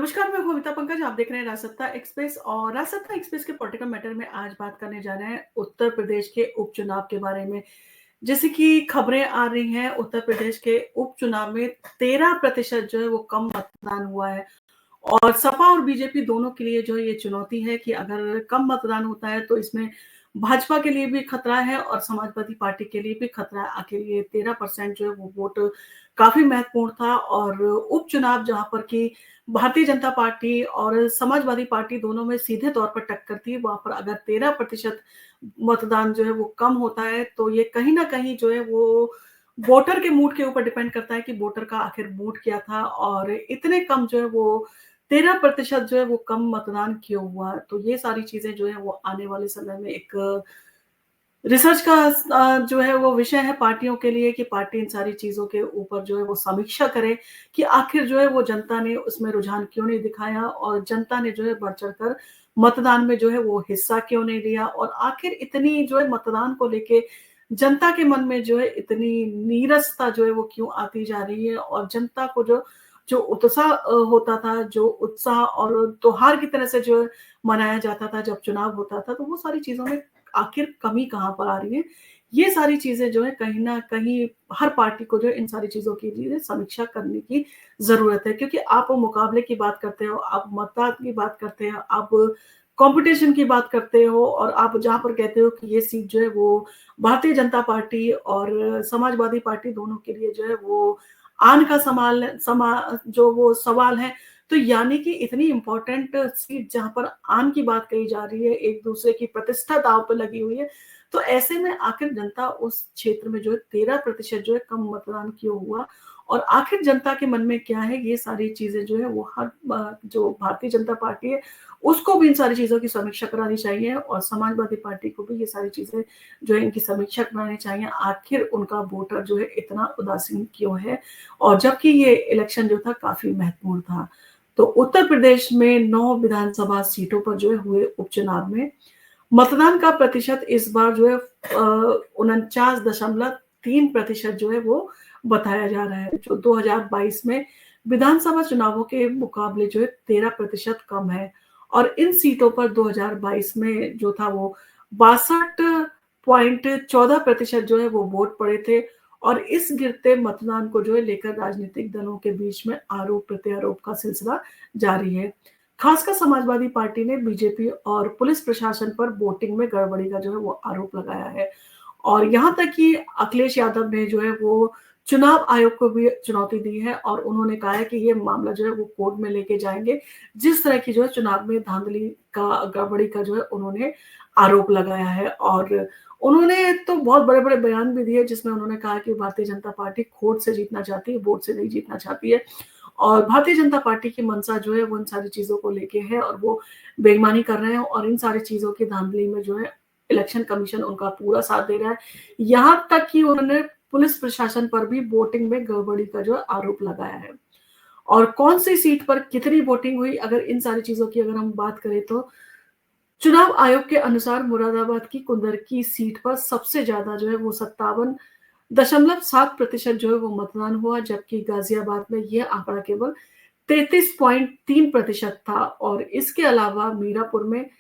नमस्कार, मैं बबीता पंकज। आप देख रहे हैं राजसत्ता एक्सप्रेस और राजसत्ता एक्सप्रेस के पॉलिटिकल मैटर में आज बात करने जा रहे हैं उत्तर प्रदेश के उपचुनाव के बारे में। जैसे कि खबरें आ रही हैं, उत्तर प्रदेश के उपचुनाव में 13% जो है वो कम मतदान हुआ है और सपा और बीजेपी दोनों के लिए जो है ये चुनौती है कि अगर कम मतदान होता है तो इसमें भाजपा के लिए भी खतरा है और समाजवादी पार्टी के लिए भी खतरा है। आखिर ये 13% जो है वो वोट काफी महत्वपूर्ण था और उपचुनाव जहां पर कि भारतीय जनता पार्टी और समाजवादी पार्टी दोनों में सीधे तौर पर टक्कर थी, वहां पर अगर 13% मतदान जो है वो कम होता है तो ये कहीं ना कहीं जो है वो वोटर के मूड के ऊपर डिपेंड करता है कि वोटर का आखिर मूड क्या था और इतने कम जो है वो 13% जो है वो कम मतदान क्यों हुआ। तो ये सारी चीजें जो है वो आने वाले समय में एक रिसर्च का जो है वो विषय है पार्टियों के लिए कि पार्टी इन सारी चीजों के ऊपर जो है वो समीक्षा करे कि आखिर जो है वो जनता ने उसमें रुझान क्यों नहीं दिखाया और जनता ने जो है बढ़ चढ़कर मतदान में जो है वो हिस्सा क्यों नहीं लिया और आखिर इतनी जो है मतदान को लेके जनता के मन में जो है इतनी नीरसता जो है वो क्यों आती जा रही है और जनता को जो जो उत्साह होता था, जो उत्साह और त्योहार की तरह से जो मनाया जाता था जब चुनाव होता था, तो वो सारी चीजों में आखिर कमी कहाँ पर आ रही है। ये सारी चीजें जो है कहीं ना कहीं हर पार्टी को जो है इन सारी चीजों के लिए समीक्षा करने की जरूरत है, क्योंकि आप मुकाबले की बात करते हो, आप मतदान की बात करते हो, आप कंपटीशन की बात करते हो और आप जहां पर कहते हो कि ये सीट जो है वो भारतीय जनता पार्टी और समाजवादी पार्टी दोनों के लिए जो है वो आन का जो वो सवाल है। तो यानी कि इतनी इंपॉर्टेंट सीट जहां पर आन की बात कही जा रही है, एक दूसरे की प्रतिष्ठा दांव पे लगी हुई है, तो ऐसे में आखिर जनता उस क्षेत्र में जो है 13% जो है कम मतदान क्यों हुआ और आखिर जनता के मन में क्या है, ये सारी चीजें जो है वो हर जो भारतीय जनता पार्टी है उसको भी इन सारी चीजों की समीक्षा करानी चाहिए और समाजवादी पार्टी को भी ये सारी चीजें जो है इनकी समीक्षा करानी चाहिए। आखिर उनका वोटर जो है इतना उदासीन क्यों है और जबकि ये इलेक्शन जो था काफी महत्वपूर्ण था। तो उत्तर प्रदेश में 9 विधानसभा सीटों पर जो है हुए उपचुनाव में मतदान का प्रतिशत इस बार जो है 49.3% जो है वो बताया जा रहा है, जो 2022 में विधानसभा चुनावों के मुकाबले जो है 13% कम है और इन सीटों पर 2022 में जो था वो 62.14% जो है वो वोट पड़े थे और इस गिरते मतदान को जो है लेकर राजनीतिक दलों के बीच में आरोप प्रत्यारोप का सिलसिला जारी है। खासकर समाजवादी पार्टी ने बीजेपी और पुलिस प्रशासन पर वोटिंग में गड़बड़ी का जो है वो आरोप लगाया है और यहाँ तक कि अखिलेश यादव ने जो है वो चुनाव आयोग को भी चुनौती दी है और उन्होंने कहा है कि ये मामला जो है वो कोर्ट में लेके जाएंगे। जिस तरह की जो है चुनाव में धांधली का, गड़बड़ी का जो है उन्होंने आरोप लगाया है और उन्होंने तो बहुत बड़े बड़े बयान भी दिए जिसमें उन्होंने कहा कि भारतीय जनता पार्टी खोट से जीतना चाहती है, वोट से नहीं जीतना चाहती है और भारतीय जनता पार्टी की मंशा जो है वो इन सारी चीजों को लेके है और वो बेईमानी कर रहे हैं और इन सारी चीजों की धांधली में जो है इलेक्शन कमीशन उनका पूरा साथ दे रहा है। यहां तक कि उन्होंने पुलिस प्रशासन पर भी वोटिंग में गड़बड़ी का जो आरोप लगाया है और कौन सी सीट पर कितनी वोटिंग हुई, अगर इन सारी चीजों की अगर हम बात करें तो चुनाव आयोग के अनुसार मुरादाबाद की कुंदरकी सीट पर सबसे ज्यादा जो है वो 57.7% जो है वो मतदान हुआ, जबकि गाजियाबाद में यह आंकड़ा केवल 33.3% था और इसके अलावा मीरापुर में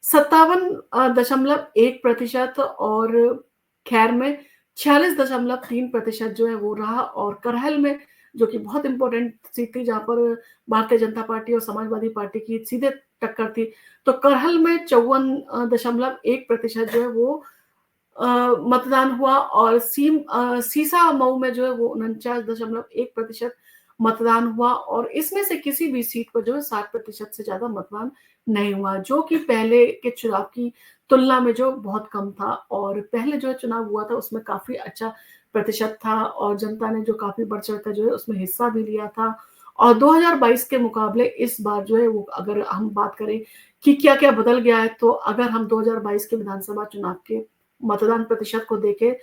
57.1% और खैर में 46.3% जो है वो रहा और करहल में, जो कि बहुत इंपॉर्टेंट सीट थी जहां पर भारतीय जनता पार्टी और समाजवादी पार्टी की सीधे टक्कर थी, तो करहल में 54.1% जो है वो मतदान हुआ और सीसा मऊ में जो है वो 49.1% मतदान हुआ और इसमें से किसी भी सीट पर जो है 60% से ज्यादा मतदान नहीं हुआ, जो कि पहले के चुनाव की तुलना में जो बहुत कम था और पहले जो चुनाव हुआ था उसमें काफी अच्छा प्रतिशत था और जनता ने जो काफी बढ़ चढ़ कर जो है उसमें हिस्सा भी लिया था और 2022 के मुकाबले इस बार जो है वो अगर हम बात करें कि क्या क्या बदल गया है, तो अगर हम 2022 के विधानसभा चुनाव के मतदान प्रतिशत को देखें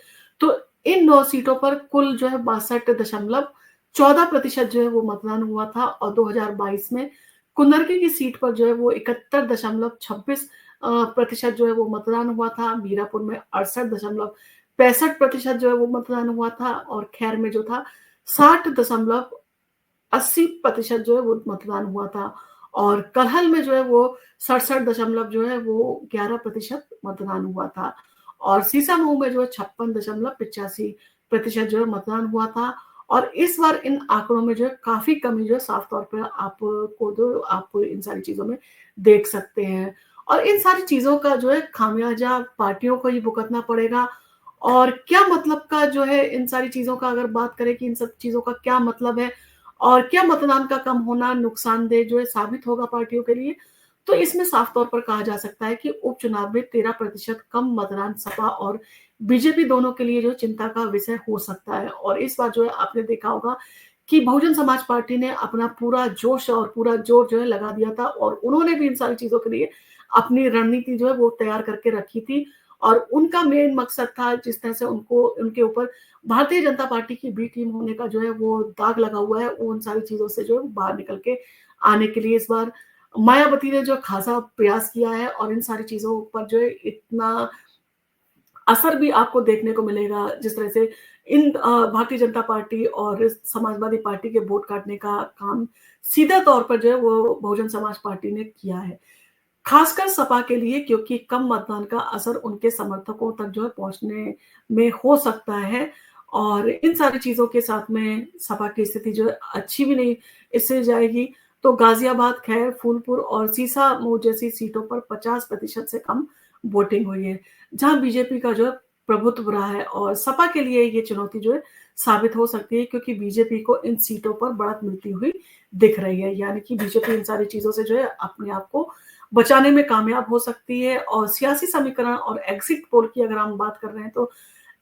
तो इन 9 सीटों पर कुल जो है 62.14% जो है वो मतदान हुआ था और 2022 में कुंदरकी की सीट पर जो है वो 71.26% जो है वो मतदान हुआ था, मीरापुर में 68.65% जो है वो मतदान हुआ था और खैर में जो था 60.88 80% जो है वो मतदान हुआ था और करहल में जो है वो 67 दशमलव जो है वो 11% मतदान हुआ था और सीसामऊ में जो है 56.85% जो है मतदान हुआ था और इस बार इन आंकड़ों में जो है काफी कमी जो है साफ तौर पर आपको जो आप इन सारी चीजों में देख सकते हैं और इन सारी चीजों का जो है खामियाजा पार्टियों को ही भुगतना पड़ेगा और क्या मतलब का जो है इन सारी चीजों का अगर बात करें कि इन सब चीजों का क्या मतलब है और क्या मतदान का कम होना नुकसानदेह जो है साबित होगा पार्टियों के लिए तो इसमें साफ तौर पर कहा जा सकता है कि उपचुनाव में 13% कम मतदान सपा और बीजेपी दोनों के लिए जो चिंता का विषय हो सकता है और इस बार जो है आपने देखा होगा कि बहुजन समाज पार्टी ने अपना पूरा जोश और पूरा जोर जो है लगा दिया था और उन्होंने भी इन सारी चीजों के लिए अपनी रणनीति जो है वो तैयार करके रखी थी और उनका मेन मकसद था जिस तरह से उनको उनके ऊपर भारतीय जनता पार्टी की बी टीम होने का जो है वो दाग लगा हुआ है उन सारी चीजों से जो है बाहर निकल के आने के लिए इस बार मायावती ने जो खासा प्रयास किया है और इन सारी चीजों पर जो है इतना असर भी आपको देखने को मिलेगा जिस तरह से इन भारतीय जनता पार्टी और समाजवादी पार्टी के वोट काटने का काम सीधा तौर पर जो है वो बहुजन समाज पार्टी ने किया है खासकर सपा के लिए क्योंकि कम मतदान का असर उनके समर्थकों तक जो है पहुंचने में हो सकता है और इन सारी चीजों के साथ में सपा की स्थिति जो है अच्छी भी नहीं इससे जाएगी तो गाजियाबाद खैर फूलपुर और सीसामऊ जैसी सीटों पर 50% से कम वोटिंग हुई है जहां बीजेपी का जो है प्रभुत्व रहा है और सपा के लिए ये चुनौती जो है साबित हो सकती है क्योंकि बीजेपी को इन सीटों पर बढ़त मिलती हुई दिख रही है यानी कि बीजेपी इन सारी चीजों से जो है अपने आप को बचाने में कामयाब हो सकती है और सियासी समीकरण और एग्जिट पोल की अगर हम बात कर रहे हैं तो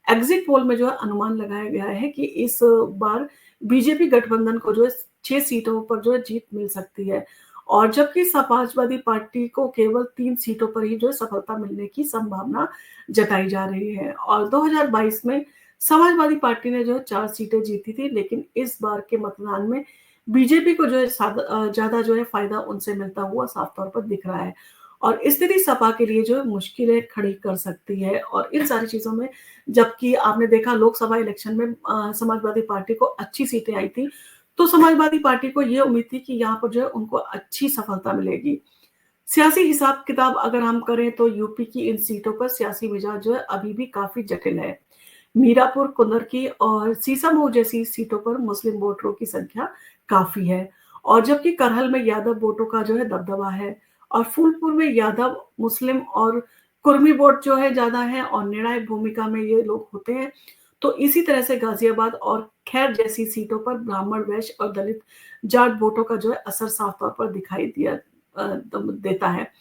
एग्जिट पोल में जो है अनुमान लगाया गया है कि इस बार बीजेपी गठबंधन को जो है 6 सीटों पर जो है जीत मिल सकती है और जबकि समाजवादी पार्टी को केवल 3 सीटों पर ही जो है सफलता मिलने की संभावना जताई जा रही है और 2022 में समाजवादी पार्टी ने जो है 4 सीटें जीती थी लेकिन इस बार के मतदान में बीजेपी को जो है ज्यादा जो है फायदा उनसे मिलता हुआ साफ तौर पर दिख रहा है और स्थिति सपा के लिए जो है मुश्किलें खड़ी कर सकती है और इन सारी चीजों में जबकि आपने देखा लोकसभा इलेक्शन में समाजवादी पार्टी को अच्छी सीटें आई थी तो समाजवादी पार्टी को ये उम्मीद थी कि यहाँ पर जो है उनको अच्छी सफलता मिलेगी सियासी हिसाब किताब अगर हम करें तो यूपी की इन सीटों पर सियासी मिजाज जो है अभी भी काफी जटिल है मीरापुर कुंदरकी और सीसामऊ जैसी सीटों पर मुस्लिम वोटरों की संख्या काफी है और जबकि करहल में यादव वोटों का जो है दबदबा है और फूलपुर में यादव मुस्लिम और कुर्मी वोट जो है ज्यादा है और निर्णायक भूमिका में ये लोग होते हैं तो इसी तरह से गाजियाबाद और खैर जैसी सीटों पर ब्राह्मण वैश्य और दलित जाट वोटों का जो है असर साफ तौर पर दिखाई देता है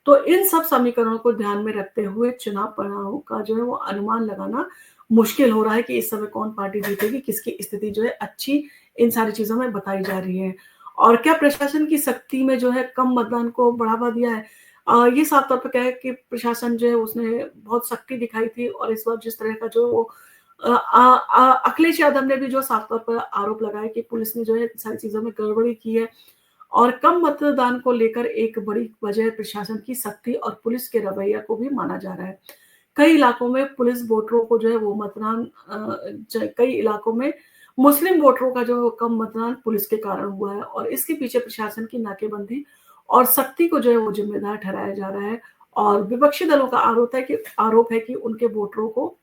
तो इन सब समीकरणों को ध्यान में रखते हुए चुनाव परिणामों का जो है वो अनुमान लगाना मुश्किल हो रहा है कि इस समय कौन पार्टी जीतेगी किसकी स्थिति जो है अच्छी इन सारी चीजों में बताई जा रही है और क्या प्रशासन की सख्ती में जो है कम मतदान को बढ़ावा दिया है ये साफ तौर पर क्या है कि प्रशासन जो है उसने बहुत सख्ती दिखाई थी और इस बार जिस तरह का जो वो अखिलेश यादव ने भी जो साफ तौर पर आरोप लगाया कि पुलिस ने जो है सारी चीजों में गड़बड़ी की है और कम मतदान को लेकर एक बड़ी वजह प्रशासन की सख्ती और पुलिस के रवैया को भी माना जा रहा है कई इलाकों में पुलिस वोटरों को जो है वो मतदान कई इलाकों में मुस्लिम वोटरों का जो कम मतदान पुलिस के कारण हुआ है और इसके पीछे प्रशासन की नाकेबंदी और सख्ती को जो है वो जिम्मेदार ठहराया जा रहा है और विपक्षी दलों का आरोप है कि उनके वोटरों को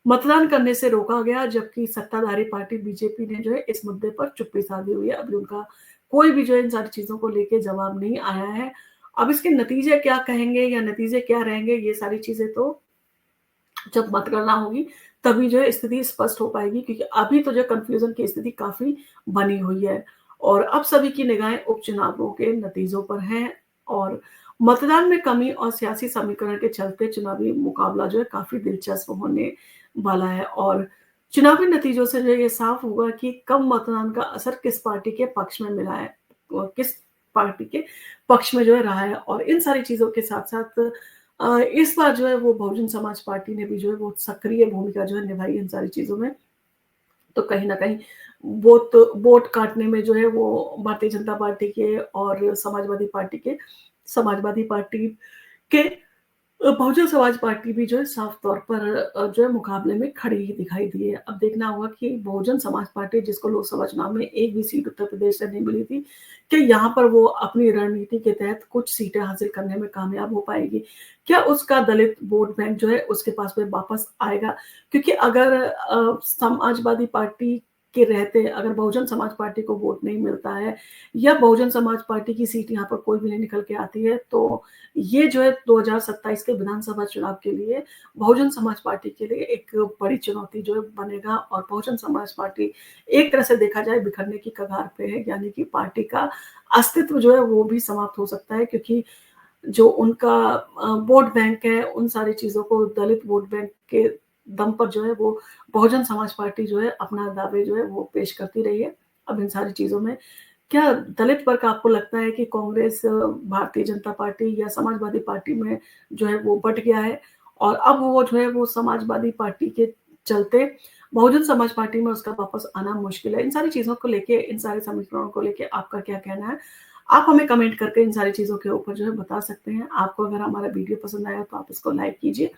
मतदान करने से रोका गया जबकि सत्ताधारी पार्टी बीजेपी ने जो है इस मुद्दे पर चुप्पी साधी हुई है अभी उनका कोई भी जो इन सारी चीजों को लेके जवाब नहीं आया है अब इसके नतीजे क्या कहेंगे या नतीजे क्या रहेंगे ये सारी चीजें तो जब मतगणना होगी तभी जो है स्थिति स्पष्ट हो पाएगी क्योंकि अभी तो जो कंफ्यूजन की स्थिति काफी बनी हुई है और अब सभी की निगाहें उपचुनावों के नतीजों पर हैं और मतदान में कमी और सियासी समीकरण के चलते चुनावी मुकाबला जो है काफी दिलचस्प होने वाला है और चुनावी नतीजों से जो ये साफ होगा कि कम मतदान का असर किस पार्टी के पक्ष में मिला है और किस पार्टी के पक्ष में जो है रहा है और इन सारी चीजों के साथ साथ इस बार जो है वो बहुजन समाज पार्टी ने भी जो है वो सक्रिय भूमिका जो है निभाई इन सारी चीजों में तो कहीं ना कहीं वोट काटने में जो है वो भारतीय जनता पार्टी के और समाजवादी पार्टी के बहुजन समाज पार्टी भी जो है साफ तौर पर जो है मुकाबले में खड़ी ही दिखाई दी है। अब देखना होगा कि बहुजन समाज पार्टी जिसको लोकसभा चुनाव में एक भी सीट उत्तर प्रदेश से नहीं मिली थी, क्या यहाँ पर वो अपनी रणनीति के तहत कुछ सीटें हासिल करने में कामयाब हो पाएगी? क्या उसका दलित वोट बैंक जो है उसके पास में वापस आएगा? क्योंकि अगर समाजवादी पार्टी के रहते अगर बहुजन समाज पार्टी को वोट नहीं मिलता है या बहुजन समाज पार्टी की सीट यहाँ पर कोई भी नहीं निकल के आती है, तो ये जो है 2027 के विधानसभा चुनाव के लिए बहुजन समाज पार्टी के लिए एक बड़ी चुनौती जो है बनेगा और बहुजन समाज पार्टी एक तरह से देखा जाए बिखरने की कगार पे है, यानी कि पार्टी का अस्तित्व जो है वो भी समाप्त हो सकता है क्योंकि जो उनका वोट बैंक है, उन सारी चीज़ों को दलित वोट बैंक के दम पर जो है वो बहुजन समाज पार्टी जो है अपना दावे जो है वो पेश करती रही है। अब इन सारी चीज़ों में क्या दलित वर्ग आपको लगता है कि कांग्रेस, भारतीय जनता पार्टी या समाजवादी पार्टी में जो है वो बँट गया है और अब वो जो है वो समाजवादी पार्टी के चलते बहुजन समाज पार्टी में उसका वापस आना मुश्किल है। इन सारी चीज़ों को लेके, इन सारे समीकरणों को लेके आपका क्या कहना है? आप हमें कमेंट करके इन सारी चीज़ों के ऊपर जो है बता सकते हैं। आपको अगर हमारा वीडियो पसंद आया तो आप इसको लाइक कीजिए।